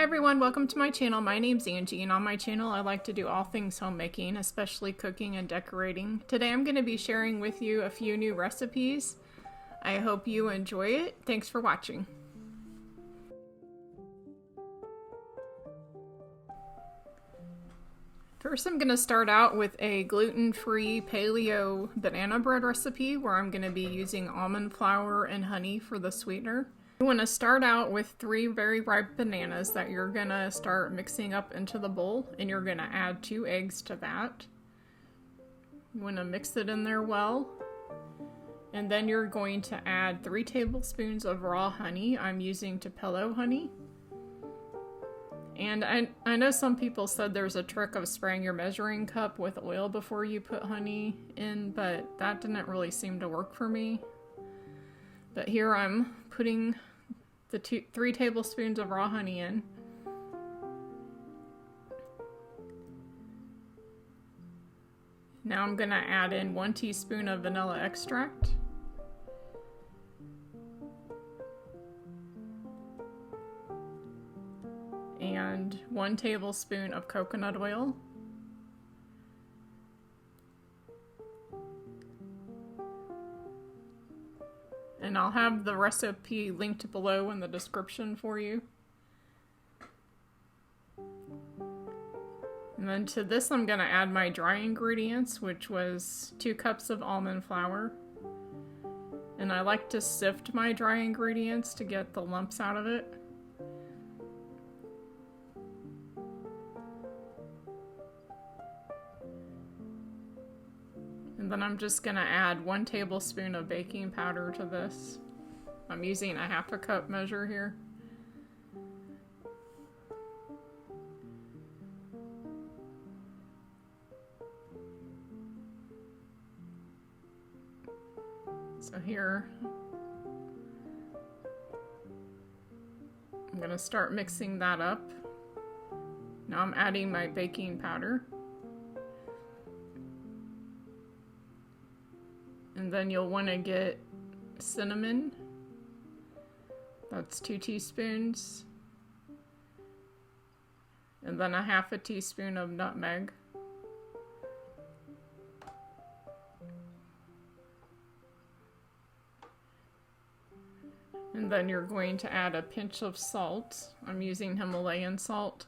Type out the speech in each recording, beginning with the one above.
everyone, welcome to my channel. My name's Angie, and on my channel I like to do all things homemaking, especially cooking and decorating. Today I'm going to be sharing with you a few new recipes. I hope you enjoy it. Thanks for watching. First I'm going to start out with a gluten-free paleo banana bread recipe where I'm going to be using almond flour and honey for the sweetener. You want to start out with 3 very ripe bananas that you're going to start mixing up into the bowl, and you're going to add 2 eggs to that. You want to mix it in there well, and then you're going to add 3 tablespoons of raw honey. I'm using Paleo honey. And I know some people said there's a trick of spraying your measuring cup with oil before you put honey in, but that didn't really seem to work for me. But here I'm putting the 3 tablespoons of raw honey in. Now I'm going to add in 1 teaspoon of vanilla extract. And 1 tablespoon of coconut oil. And I'll have the recipe linked below in the description for you. And then to this I'm going to add my dry ingredients, which was 2 cups of almond flour. And I like to sift my dry ingredients to get the lumps out of it. And then I'm just going to add 1 tablespoon of baking powder to this. I'm using a 1/2 cup measure here. So here, I'm going to start mixing that up. Now I'm adding my baking powder. And then you'll want to get cinnamon. That's 2 teaspoons. And then a 1/2 teaspoon of nutmeg. And then you're going to add a pinch of salt. I'm using Himalayan salt.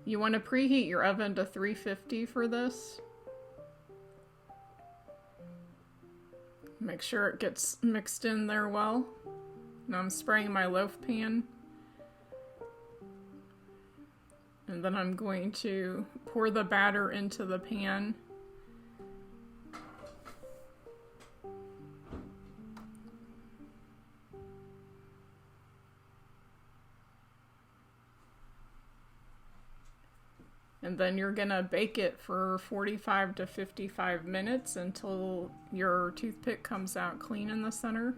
You want to preheat your oven to 350 for this. Make sure it gets mixed in there well. Now I'm spraying my loaf pan. And then I'm going to pour the batter into the pan. And then you're gonna bake it for 45 to 55 minutes until your toothpick comes out clean in the center.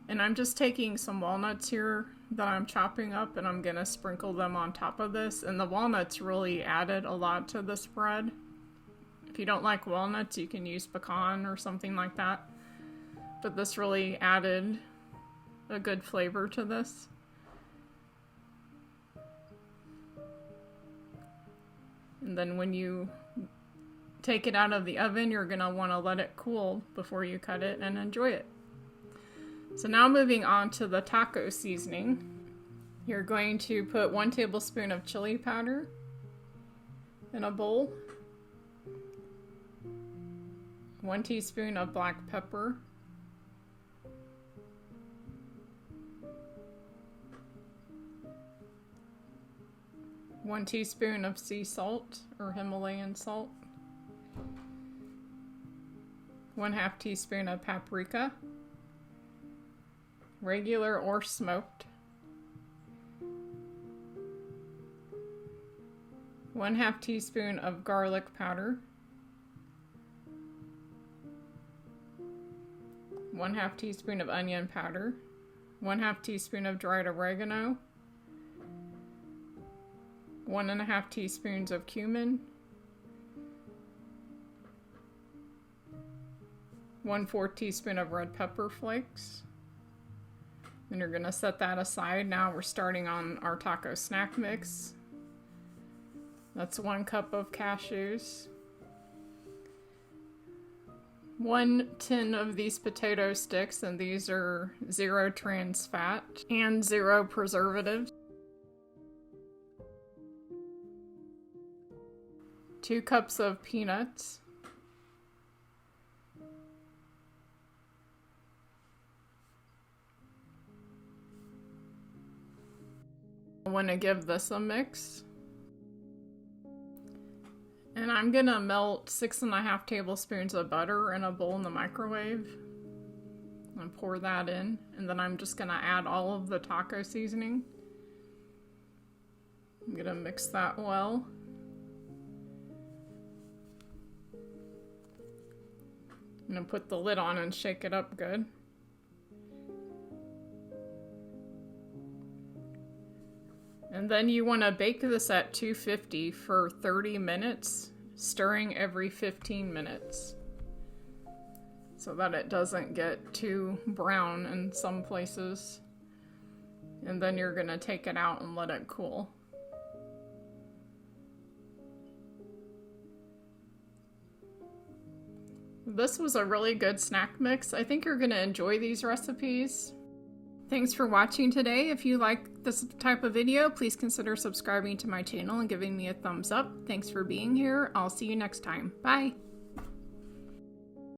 And I'm just taking some walnuts here that I'm chopping up, and I'm gonna sprinkle them on top of this. And the walnuts really added a lot to this bread. If you don't like walnuts, you can use pecan or something like that. But this really added a good flavor to this. And then when you take it out of the oven, you're going to want to let it cool before you cut it and enjoy it. So now moving on to the taco seasoning. You're going to put 1 tablespoon of chili powder in a bowl. 1 teaspoon of black pepper. 1 teaspoon of sea salt or Himalayan salt. 1/2 teaspoon of paprika, regular or smoked. 1/2 teaspoon of garlic powder. 1/2 teaspoon of onion powder. 1/2 teaspoon of dried oregano. 1.5 teaspoons of cumin, 1/4 teaspoon of red pepper flakes, Then you're gonna set that aside. Now we're starting on our taco snack mix. That's 1 cup of cashews. 1 tin of these potato sticks, and these are 0 trans fat and 0 preservatives. 2 cups of peanuts. I want to give this a mix. And I'm gonna melt 6.5 tablespoons of butter in a bowl in the microwave. And pour that in. And then I'm just gonna add all of the taco seasoning. I'm gonna mix that well. I'm gonna put the lid on and shake it up good. And then you want to bake this at 250 for 30 minutes, stirring every 15 minutes so that it doesn't get too brown in some places. And then you're going to take it out and let it cool. This was a really good snack mix. I think you're going to enjoy these recipes. Thanks for watching today. If you like this type of video, please consider subscribing to my channel and giving me a thumbs up. Thanks for being here. I'll see you next time. Bye!